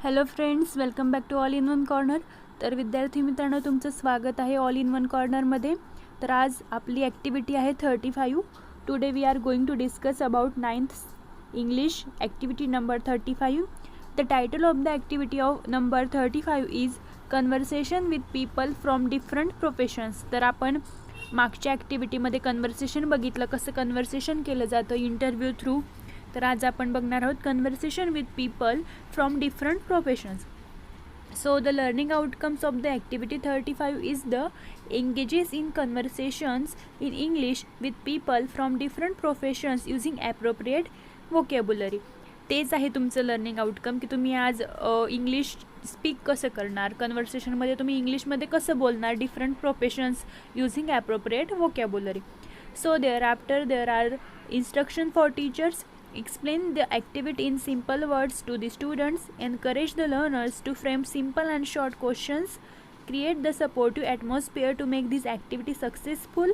Hello friends, welcome back to all in one corner. तर विद्यार्थी मित्रांनो, तुमचं स्वागत आहे ऑल इन वन कॉर्नरमध्ये. तर आज आपली ॲक्टिव्हिटी आहे 35. Today we are going to discuss about 9th English activity number 35. The title of the activity of number 35 is conversation with people from different professions. तर आपण मागच्या ॲक्टिव्हिटीमध्ये कन्व्हर्सेशन बघितलं, कसं कन्व्हर्सेशन केलं जातं इंटरव्ह्यू थ्रू. तर आज आपण बघणार आहोत conversation with people from different professions. So the learning outcomes of the activity 35 is the engages in conversations in English with people from different professions using appropriate vocabulary. तेच आहे तुमचं लर्निंग आउटकम की तुम्ही आज इंग्लिश स्पीक कसं करणार, कन्व्हर्सेशनमध्ये तुम्ही इंग्लिशमध्ये कसं बोलणार, different professions using appropriate vocabulary. So there after there are instruction for teachers. Explain the activity in simple words to the students. Encourage the learners to frame simple and short questions. Create the supportive atmosphere to make this activity successful.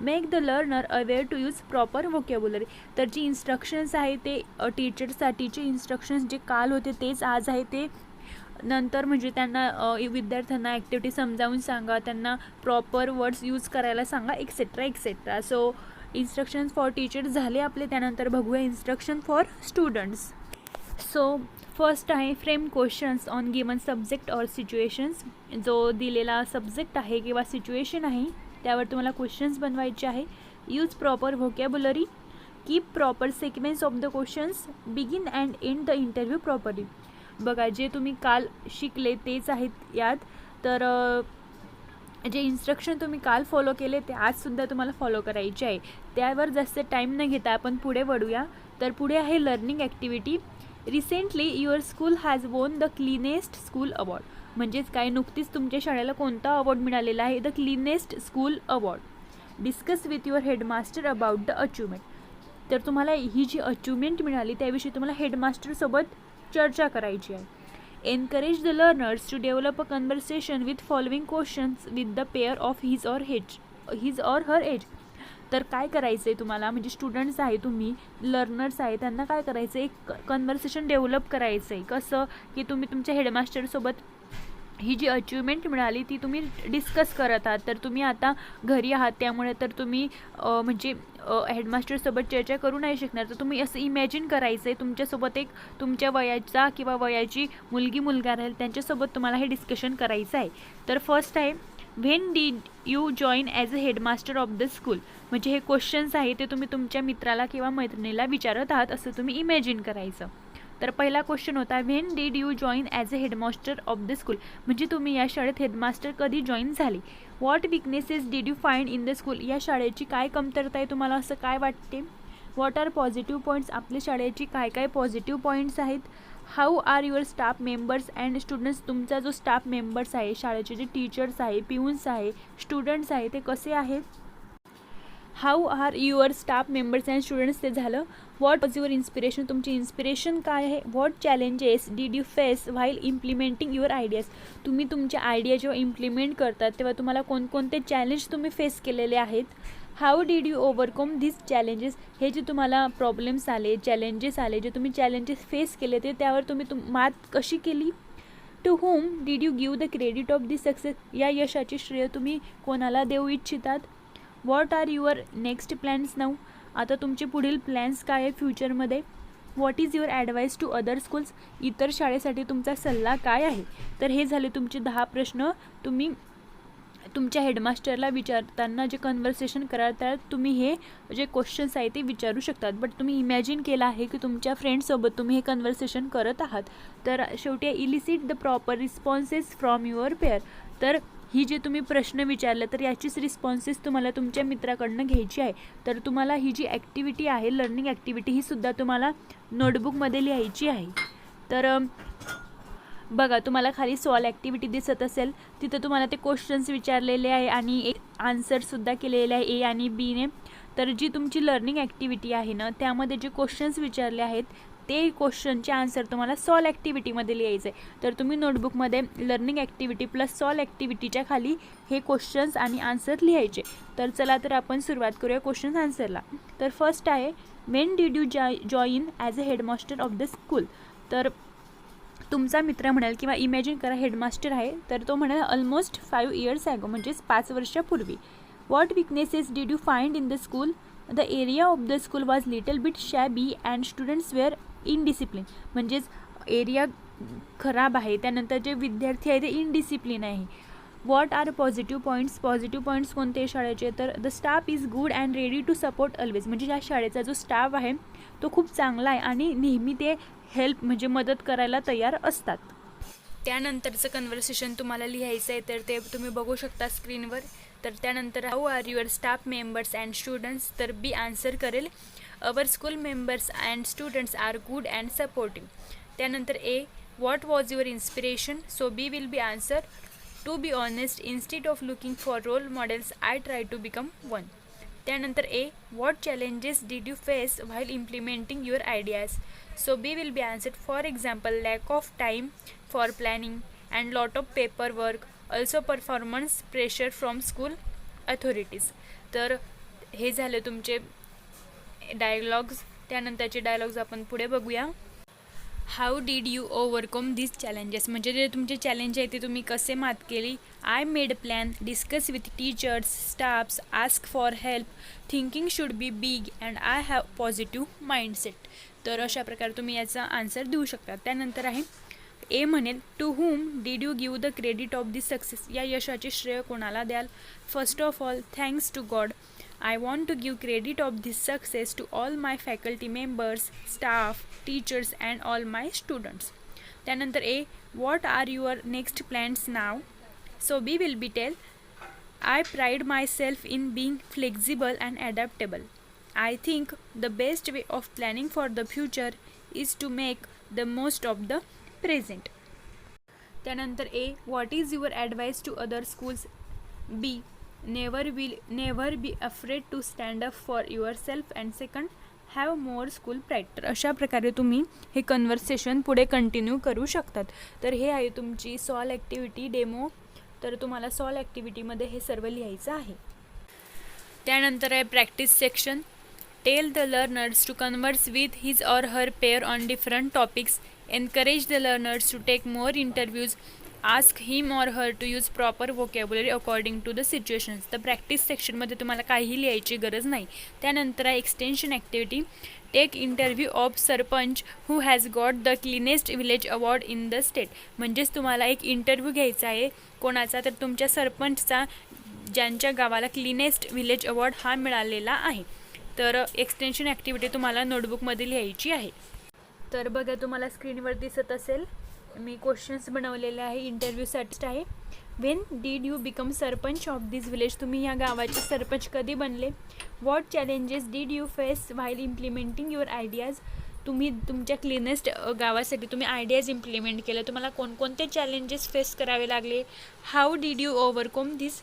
Make the learner aware to use proper vocabulary. तर जी instructions आहे ते टीचरसाठीचे instructions जे काल होते तेच आज आहे ते नंतर म्हणजे त्यांना विद्यार्थ्यांना ॲक्टिव्हिटी समजावून सांगा, त्यांना प्रॉपर वर्ड्स यूज करायला सांगा, etcetera etcetera. So instructions for teachers झाले आपले. त्यानंतर बघूया instruction for students. So first आहे frame questions on given subject or situations. जो दिलेला सब्जेक्ट आहे किंवा सिच्युएशन आहे त्यावर तुम्हाला क्वेश्चन्स बनवायचे आहे. Use proper vocabulary. Keep proper sequence of the questions. Begin and end the interview properly. बघा, जे तुम्ही काल शिकले तेच आहेत यात. तर जे इन्स्ट्रक्शन तुम्ही काल फॉलो केले ते आजसुद्धा तुम्हाला फॉलो करायचे आहे. त्यावर जास्त टाईम न घेता आपण पुढे वळूया. तर पुढे आहे learning activity. Recently your school has won the cleanest school award. म्हणजेच काय, नुकतीच तुमच्या शाळेला कोणता अवॉर्ड मिळालेला आहे? The cleanest school award. Discuss with your headmaster about the achievement. तर तुम्हाला ही जी अचिव्हमेंट मिळाली त्याविषयी तुम्हाला हेडमास्टरसोबत चर्चा करायची आहे. Encourage the learners to develop a conversation with following questions with the pair of his or her age. तर काय करायचं आहे तुम्हाला, म्हणजे स्टुडंट्स आहे, तुम्ही लर्नर्स आहे, त्यांना काय करायचं आहे, एक कन्व्हर्सेशन डेव्हलप करायचं आहे. कसं की तुम्ही तुमच्या हेडमास्टरसोबत ही जी अचिव्हमेंट मिळाली ती तुम्ही डिस्कस करत आहात. तर तुम्ही आता घरी आहात त्यामुळे तर तुम्ही म्हणजे हेडमास्टरसोबत चर्चा करू नाही शकणार. तर तुम्ही असं इमॅजिन करायचं आहे तुमच्यासोबत एक तुमच्या वयाचा किंवा वयाची मुलगा राहील, त्यांच्यासोबत तुम्हाला हे डिस्कशन करायचं आहे. तर फर्स्ट आहे when did you join as a headmaster of the school. म्हणजे हे क्वेश्चन्स आहे ते तुम्ही तुमच्या मित्राला किंवा मैत्रिणीला विचारत आहात असं तुम्ही इमॅजिन करायचं. तर पहिला क्वेश्चन होता when did you join as a headmaster of the school. म्हणजे तुम्ही या शाळेत हेडमास्टर कधी जॉईन झाले. What weaknesses did you find in the school. या शाळेची काय कमतरता आहे, तुम्हाला असं काय वाटते. What are positive points. आपल्या शाळेची काय काय पॉझिटिव्ह पॉईंट्स आहेत. How are your staff members and students. तुमचा जो स्टाफ मेंबर्स आहे, शाळेचे जे टीचर्स आहे, पिऊन्स आहे, स्टुडंट्स आहे, ते कसे आहेत. How are your staff members and students ते झालं. What was your inspiration. तुमची इन्स्पिरेशन काय आहे. What challenges did you face while implementing your ideas. तुम्ही तुमच्या आयडिया जेव्हा इम्प्लिमेंट करतात तेव्हा तुम्हाला कोणकोणते चॅलेंज तुम्ही फेस केलेले आहेत. How did you overcome this challenges. हे जे तुम्हाला प्रॉब्लेम्स आले, चॅलेंजेस आले, जे तुम्ही चॅलेंजेस फेस केले ते त्यावर तुम्ही मात कशी केली. To whom did you give the credit of this success. या यशाची श्रेय तुम्ही कोणाला देऊ इच्छितात. What are your next plans now. आता तुमचे पुढील प्लॅन्स काय आहे फ्युचरमध्ये. What is your advice to other schools. इतर शाळेसाठी तुमचा सल्ला काय आहे. तर हे झाले तुमचे 10 प्रश्न. तुम्ही तुमच्या हेडमास्टरला विचारताना जे कन्व्हर्सेशन करतात तुम्ही हे जे क्वेश्चन्स आहे ते विचारू शकतात. बट तुम्ही इमॅजिन केलं आहे की तुमच्या फ्रेंड्ससोबत तुम्ही हे कन्व्हर्सेशन करत आहात. तर शेवटी illicit the proper responses from your pair. तर ही जे तुम्ही प्रश्न विचारले तर याचीच रिस्पॉन्सेस तुम्हाला तुमच्या मित्राकडनं घ्यायची आहे. तर तुम्हाला ही जी ॲक्टिव्हिटी आहे लर्निंग ॲक्टिव्हिटी ही सुद्धा तुम्हाला नोटबुकमध्ये लिहायची आहे. तर बघा, तुम्हाला खाली सॉल्व ॲक्टिव्हिटी दिसत असेल, तिथं तुम्हाला ते क्वेश्चन्स विचारलेले आहे आणि आन्सरसुद्धा केलेले आहे ए आणि बीने. तर जी तुमची लर्निंग ॲक्टिव्हिटी आहे ना त्यामध्ये जे क्वेश्चन्स विचारले आहेत ते क्वेश्चनचे आन्सर तुम्हाला सॉल्व ॲक्टिव्हिटीमध्ये लिहायचं आहे. तर तुम्ही नोटबुकमध्ये लर्निंग ॲक्टिव्हिटी प्लस सॉल्व ॲक्टिव्हिटीच्या खाली हे क्वेश्चन्स आणि आन्सर लिहायचे. तर चला तर आपण सुरुवात करूया क्वेश्चन्स आन्सरला. तर फर्स्ट आहे when did you join as a headmaster of the school. तर तुमचा मित्र म्हणेल किंवा इमॅजिन करा हेडमास्टर आहे, तर तो म्हणेल ऑलमोस्ट 5 years ago, म्हणजेच 5 वर्षापूर्वी. What weaknesses did you find in the school? The area of the school was little bit shabby and students were indiscipline. म्हणजेच एरिया खराब आहे, त्यानंतर जे विद्यार्थी आहे ते इनडिसिप्लिन आहे. What are positive points? Positive points कोणते शाळेचे? तर the staff is good and ready to support always. म्हणजे या शाळेचा जो स्टाफ आहे तो खूप चांगला आहे आणि नेहमी ते हेल्प म्हणजे मदत करायला तयार असतात. त्यानंतरचं कन्व्हर्सेशन तुम्हाला लिहायचं आहे, तर ते तुम्ही बघू शकता स्क्रीनवर. तर त्यानंतर how are your staff members and students? तर बी आन्सर करेल our school members and students are good and supportive. त्यानंतर A what was your inspiration? So B will be answer to be honest instead of looking for role models I try to become one. त्यानंतर A what challenges did you face while implementing your ideas? So B will be answered, for example, lack of time for planning and lot of paperwork, also performance pressure from school authorities. तर हे झाले तुमचे dialogues. त्यानंतरचे dialogues आपण पुढे बघूया. How did you overcome this challenges? म्हणजे जे तुमचे चॅलेंज आहे ते तुम्ही कसे मात केली? I made plan, discuss with teachers, staffs, ask for help, thinking should be big and I have positive mindset. तर अशा प्रकारे तुम्ही याचा आन्सर देऊ शकता. त्यानंतर आहे ए म्हणेल to whom did you give the credit of this success? या यशाचे श्रेय कोणाला द्याल? First of all thanks to God. I want to give credit of this success to all my faculty members, staff, teachers and all my students. त्यानंतर A what are your next plans now? So B will be tell I pride myself in being flexible and adaptable. I think the best way of planning for the future is to make the most of the present. त्यानंतर A what is your advice to other schools? B never be afraid to stand up for yourself and second have more school pride. तर अशा प्रकारे तुम्ही हे conversation पुढे continue करू शकतात. तर हे आहे तुमची सॉल्व ॲक्टिव्हिटी डेमो. तर तुम्हाला सॉल्व ॲक्टिव्हिटीमध्ये हे सर्व लिहायचं आहे. त्यानंतर आहे practice section. Tell the learners to converse with his or her pair on different topics. Encourage the learners to take more interviews. Ask him or her to use proper vocabulary according to the situations. तर practice सेक्शनमध्ये तुम्हाला काहीही लिहायची गरज नाही. त्यानंतर आहे extension activity. Take interview of sarpanch who has got the cleanest village award in the state. म्हणजेच तुम्हाला एक इंटरव्ह्यू घ्यायचा आहे कोणाचा? तर तुमच्या सरपंचचा, ज्यांच्या गावाला क्लीनेस्ट विलेज अवॉर्ड हा मिळालेला आहे. तर एक्सटेन्शन ॲक्टिव्हिटी तुम्हाला नोटबुकमध्ये लिहायची आहे. तर बघा तुम्हाला स्क्रीनवर दिसत असेल मी क्वेश्चन्स बनवलेले आहे इंटरव्ह्यूसाठी आहे. When did you become sarpanch of this village? तुम्ही ह्या गावाचे सरपंच कधी बनले? What challenges did you face while implementing your ideas? तुम्ही तुमच्या क्लीनेस्ट गावासाठी तुम्ही आयडियाज इम्प्लिमेंट केलं, तुम्हाला कोणकोणते चॅलेंजेस फेस करावे लागले? How did you overcome this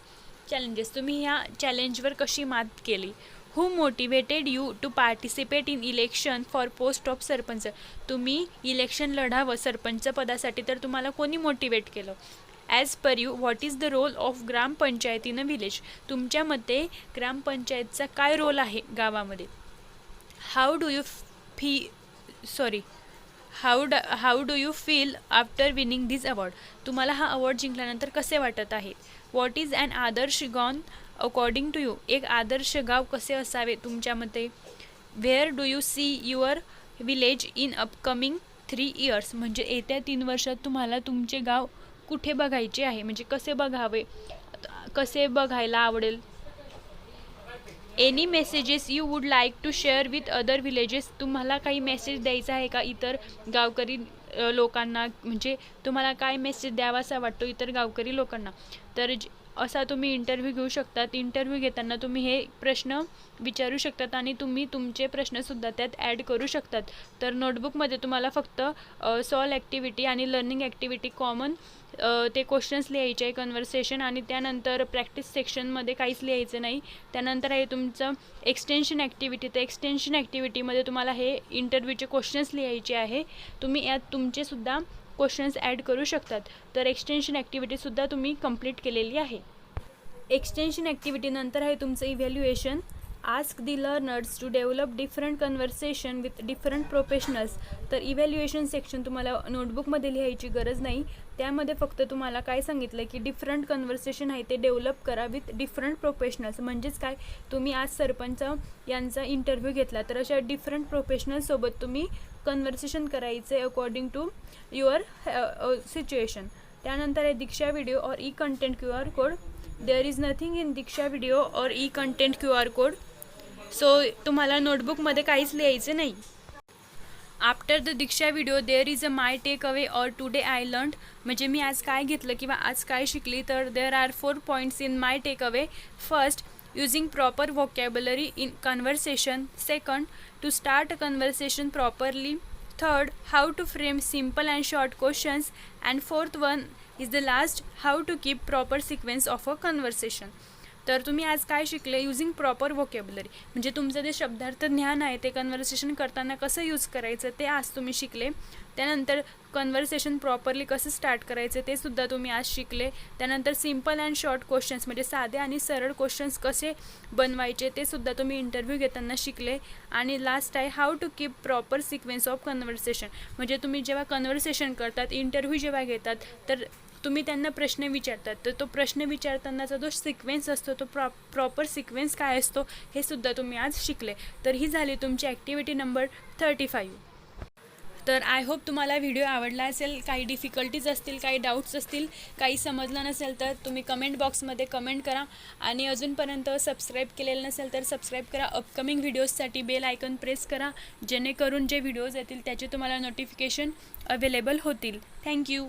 challenges? तुम्ही ह्या चॅलेंजवर कशी मात केली? Who motivated you to participate in election for post of sarpanch? तुम्ही इलेक्शन लढावं सरपंच पदासाठी, तर तुम्हाला कोणी मोटिवेट केलं? As per you what is the role of gram panchayat in a village? तुमच्या मते ग्रामपंचायतचा काय रोल आहे गावामध्ये? How do you feel after winning this award? तुम्हाला हा अवॉर्ड जिंकल्यानंतर कसे वाटत आहे? What is an adarsh gaon according to you? एक आदर्श गाव कसे असावे तुमच्या मते? Where do you see your village in upcoming 3 years? म्हणजे येत्या 3 वर्षात तुम्हाला तुमचे गाव कुठे बघायचे आहे, म्हणजे कसे बघावे, कसे बघायला आवडेल? Any messages you would like to share with other villages? तुम्हाला काही मेसेज द्यायचा आहे का इतर गावकरी लोकांना? म्हणजे तुम्हाला काय मेसेज द्यावासा वाटतो इतर गावकरी लोकांना? तर असा तुम्ही इंटरव्ह्यू घेऊ शकतात. इंटरव्ह्यू घेताना तुम्ही हे प्रश्न विचारू शकतात आणि तुम्ही तुमचे प्रश्नसुद्धा त्यात ॲड करू शकतात. तर नोटबुकमध्ये तुम्हाला फक्त सॉल्व ॲक्टिव्हिटी आणि लर्निंग ॲक्टिव्हिटी कॉमन ते क्वेश्चन्स लिहायचे आहे कन्व्हर्सेशन, आणि त्यानंतर प्रॅक्टिस सेक्शनमध्ये काहीच लिहायचं नाही. त्यानंतर आहे तुमचं एक्सटेन्शन ॲक्टिव्हिटी. तर एक्सटेन्शन ॲक्टिव्हिटीमध्ये तुम्हाला हे इंटरव्ह्यूचे क्वेश्चन्स लिहायचे आहे. तुम्ही यात तुमचेसुद्धा क्वेश्चन्स ॲड करू शकतात. तर एक्सटेन्शन ॲक्टिव्हिटीसुद्धा तुम्ही कंप्लीट केलेली आहे. एक्सटेन्शन ॲक्टिव्हिटीनंतर आहे तुमचं evaluation. Ask the learners to develop different conversation with different professionals. तर इव्हॅल्युएशन सेक्शन तुम्हाला नोटबुकमध्ये लिहायची गरज नाही. त्यामध्ये फक्त तुम्हाला काय सांगितलं की डिफरंट कन्व्हर्सेशन आहे ते डेव्हलप करा विथ डिफरंट प्रोफेशनल्स. म्हणजेच काय, तुम्ही आज सरपंच यांचा इंटरव्ह्यू घेतला तर अशा डिफरंट प्रोफेशनल्ससोबत तुम्ही कन्व्हर्सेशन करायचे अकॉर्डिंग टू युअर सिच्युएशन. त्यानंतर आहे दीक्षा व्हिडिओ और E content QR code. There is nothing in Diksha video और E content QR code. So तुम्हाला नोटबुकमध्ये काहीच लिहायचं नाही. After the Diksha video there is a my takeaway और टुडे आय लर्न्ड. म्हणजे मी आज काय घेतलं किंवा आज काय शिकली. तर there are 4 points in my takeaway. First, using proper vocabulary in conversation. Second, to start a conversation properly. Third, how to frame simple and short questions. And fourth one is the last, how to keep proper sequence of a conversation. तर तुम्ही आज काय शिकले, using proper vocabulary. म्हणजे तुमचं जे शब्दार्थ ज्ञान आहे ते कन्व्हर्सेशन करताना कसं यूज करायचं ते आज तुम्ही शिकले. त्यानंतर कन्व्हर्सेशन प्रॉपरली कसं स्टार्ट करायचं ते सुद्धा तुम्ही आज शिकले. त्यानंतर सिम्पल अँड शॉर्ट क्वेश्चन्स म्हणजे साधे आणि सरळ क्वेश्चन्स कसे बनवायचे ते सुद्धा तुम्ही इंटरव्ह्यू घेताना शिकले. आणि लास्ट आहे how to keep proper sequence of conversation. म्हणजे तुम्ही जेव्हा कन्व्हर्सेशन करतात, इंटरव्ह्यू जेव्हा घेतात, तर तुम्ही त्यांना प्रश्न विचारतात, तर तो प्रश्न विचारतानाचा जो सिक्वेन्स असतो तो प्रॉपर सिक्वेन्स काय असतो हे सुद्धा तुम्ही आज शिकले. तर ही झाली तुमची ॲक्टिव्हिटी नंबर 35. तर आय होप तुम्हाला व्हिडिओ आवडला असेल. काही डिफिकल्टीज असतील, काही डाऊट्स असतील, काही समजलं नसेल तर तुम्ही कमेंट बॉक्समध्ये कमेंट करा. आणि अजूनपर्यंत सबस्क्राईब केलेलं नसेल तर सबस्क्राईब करा. अपकमिंग व्हिडिओजसाठी बेल आयकॉन प्रेस करा, जेणेकरून जे व्हिडिओज येतील त्याचे तुम्हाला नोटिफिकेशन अवेलेबल होतील. थँक्यू.